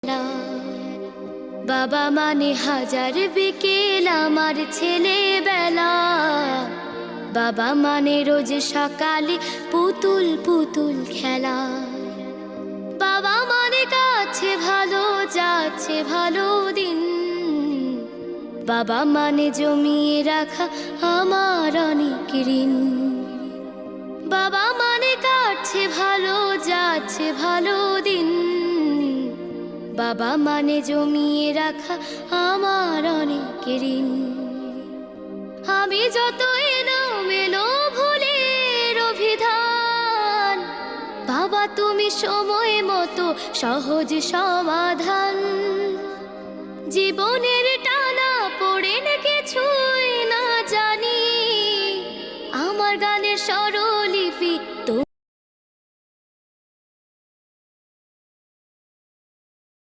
খেলা। বাবা মানে হাজার বিকেল আমার ছেলেবেলা। বাবা মানে রোজ সকালে পুতুল পুতুল খেলা। বাবা মানে কাছে ভালো যাচ্ছে ভালো দিন। বাবা মানে জমিয়ে রাখা আমার অনেক ঋণ। বাবা মানে কাটছে ভালো যাচ্ছে ভালো দিন। বাবা মানে জমিয়ে রাখা আমার অনেক ঋণ। আমি যত এলোমেলো ভুলের অভিধান, বাবা তুমি সময় মতো সহজ সমাধান। জীবনের